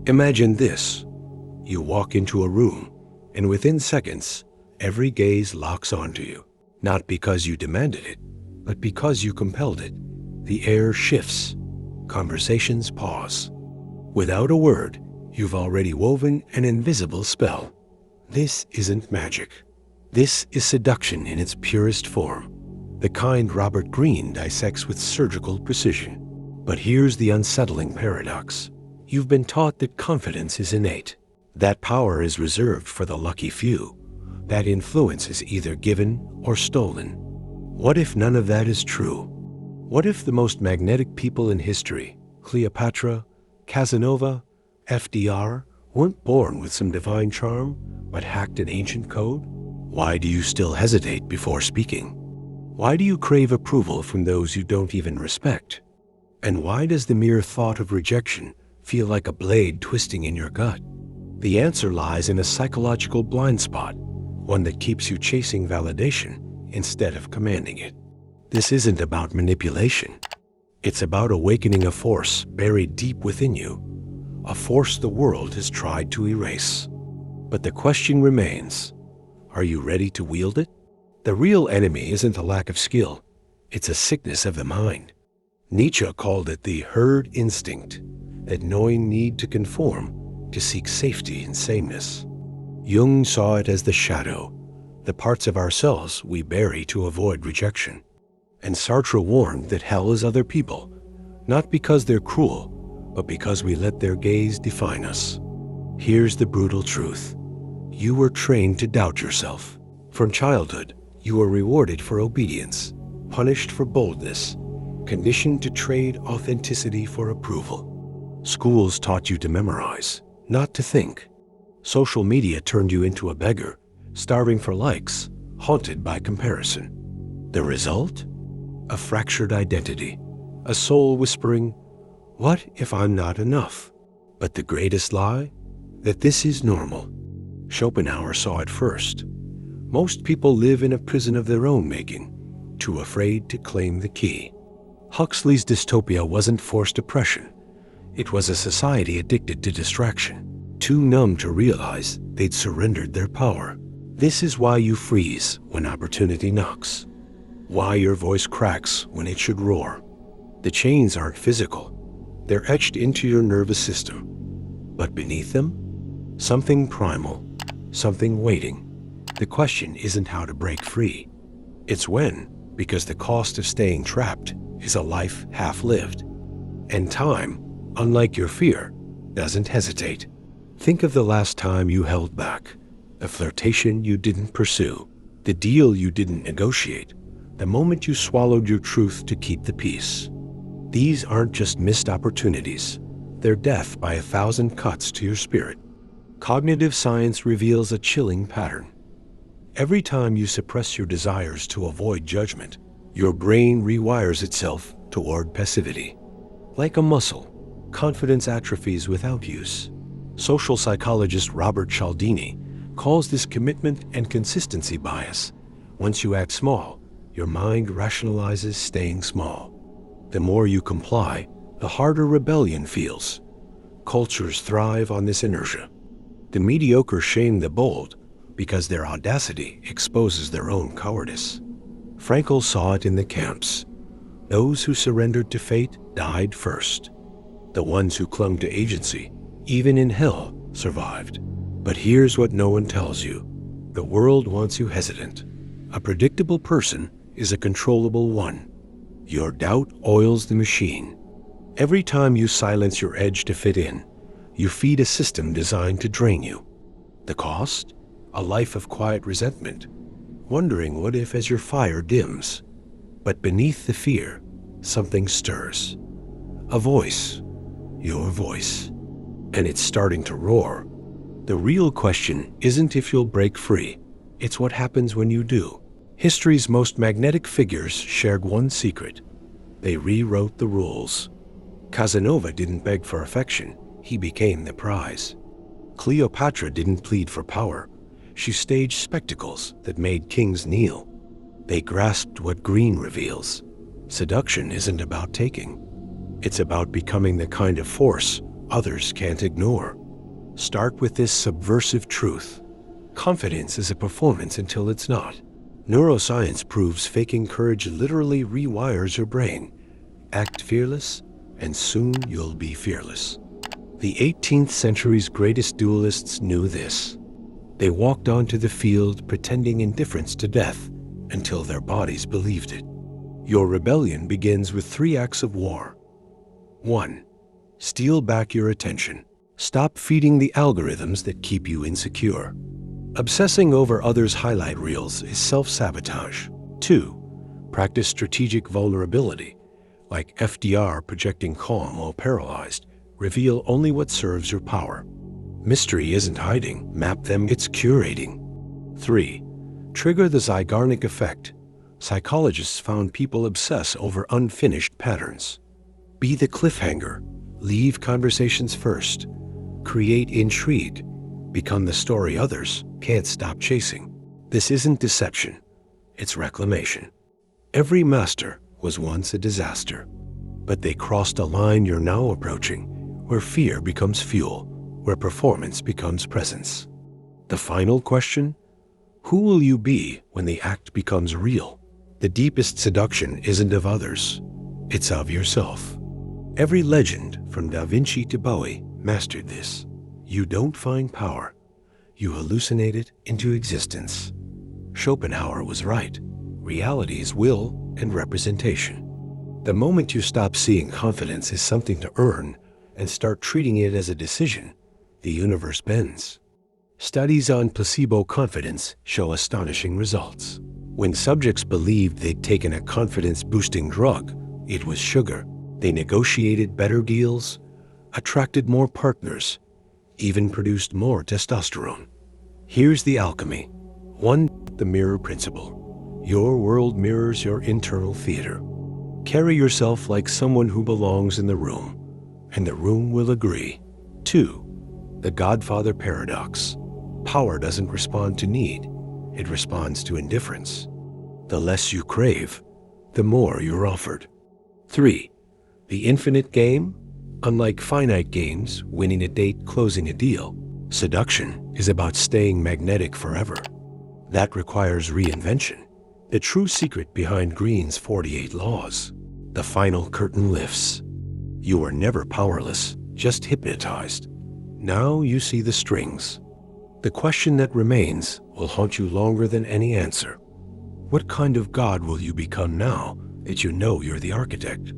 Imagine this. You walk into a room, and within seconds, every gaze locks onto you. Not because you demanded it, but because you compelled it. The air shifts. Conversations pause. Without a word, you've already woven an invisible spell. This isn't magic. This is seduction in its purest form, the kind Robert Greene dissects with surgical precision. But here's the unsettling paradox. You've been taught that confidence is innate, that power is reserved for the lucky few, that influence is either given or stolen. What if none of that is true? What if the most magnetic people in history, Cleopatra, Casanova, FDR, weren't born with some divine charm, but hacked an ancient code? Why do you still hesitate before speaking? Why do you crave approval from those you don't even respect? And why does the mere thought of rejection feel like a blade twisting in your gut? The answer lies in a psychological blind spot, one that keeps you chasing validation instead of commanding it. This isn't about manipulation. It's about awakening a force buried deep within you, a force the world has tried to erase. But the question remains, are you ready to wield it? The real enemy isn't a lack of skill, it's a sickness of the mind. Nietzsche called it the herd instinct, that knowing need to conform, to seek safety and sameness. Jung saw it as the shadow, the parts of ourselves we bury to avoid rejection. And Sartre warned that hell is other people, not because they're cruel, but because we let their gaze define us. Here's the brutal truth. You were trained to doubt yourself. From childhood, you were rewarded for obedience, punished for boldness, conditioned to trade authenticity for approval. Schools taught you to memorize, not to think. Social media turned you into a beggar, starving for likes, haunted by comparison. The result? A fractured identity, a soul whispering, "What if I'm not enough?" But the greatest lie? That this is normal. Schopenhauer saw it first. Most people live in a prison of their own making, too afraid to claim the key. Huxley's dystopia wasn't forced oppression. It was a society addicted to distraction, too numb to realize they'd surrendered their power. This is why you freeze when opportunity knocks. Why your voice cracks when it should roar. The chains aren't physical. They're etched into your nervous system. But beneath them, something primal, something waiting. The question isn't how to break free. It's when, because the cost of staying trapped is a life half-lived. And time, unlike your fear, doesn't hesitate. Think of the last time you held back, the flirtation you didn't pursue, the deal you didn't negotiate, the moment you swallowed your truth to keep the peace. These aren't just missed opportunities. They're death by 1,000 cuts to your spirit. Cognitive science reveals a chilling pattern. Every time you suppress your desires to avoid judgment, your brain rewires itself toward passivity. Like a muscle, confidence atrophies without use. Social psychologist Robert Cialdini calls this commitment and consistency bias. Once you act small, your mind rationalizes staying small. The more you comply, the harder rebellion feels. Cultures thrive on this inertia. The mediocre shame the bold because their audacity exposes their own cowardice. Frankl saw it in the camps. Those who surrendered to fate died first. The ones who clung to agency, even in hell, survived. But here's what no one tells you. The world wants you hesitant. A predictable person is a controllable one. Your doubt oils the machine. Every time you silence your edge to fit in, you feed a system designed to drain you. The cost? A life of quiet resentment, wondering what if as your fire dims. But beneath the fear, something stirs. A voice, your voice, and it's starting to roar. The real question isn't if you'll break free, it's what happens when you do. History's most magnetic figures shared one secret. They rewrote the rules. Casanova didn't beg for affection, he became the prize. Cleopatra didn't plead for power. She staged spectacles that made kings kneel. They grasped what Greene reveals. Seduction isn't about taking. It's about becoming the kind of force others can't ignore. Start with this subversive truth. Confidence is a performance until it's not. Neuroscience proves faking courage literally rewires your brain. Act fearless, and soon you'll be fearless. The 18th century's greatest duelists knew this. They walked onto the field pretending indifference to death until their bodies believed it. Your rebellion begins with 3 acts of war. 1. Steal back your attention. Stop feeding the algorithms that keep you insecure. Obsessing over others' highlight reels is self-sabotage. 2. Practice strategic vulnerability. Like FDR projecting calm while paralyzed, reveal only what serves your power. Mystery isn't hiding, map them, it's curating. 3. Trigger the Zeigarnik effect. Psychologists found people obsess over unfinished patterns. Be the cliffhanger. Leave conversations first. Create intrigue. Become the story others can't stop chasing. This isn't deception, it's reclamation. Every master was once a disaster, but they crossed a line you're now approaching, where fear becomes fuel, where performance becomes presence. The final question? Who will you be when the act becomes real? The deepest seduction isn't of others, it's of yourself. Every legend, from Da Vinci to Bowie, mastered this. You don't find power, you hallucinate it into existence. Schopenhauer was right. Reality is will and representation. The moment you stop seeing confidence as something to earn and start treating it as a decision, the universe bends. Studies on placebo confidence show astonishing results. When subjects believed they'd taken a confidence-boosting drug, it was sugar. They negotiated better deals, attracted more partners, even produced more testosterone. Here's the alchemy. 1. The mirror principle. Your world mirrors your internal theater. Carry yourself like someone who belongs in the room, and the room will agree. 2. The Godfather paradox. Power doesn't respond to need, it responds to indifference. The less you crave, the more you're offered. 3. The infinite game. Unlike finite games, winning a date, closing a deal, seduction is about staying magnetic forever. That requires reinvention. The true secret behind Greene's 48 laws. The final curtain lifts. You are never powerless, just hypnotized. Now you see the strings. The question that remains will haunt you longer than any answer. What kind of God will you become now that you know you're the architect?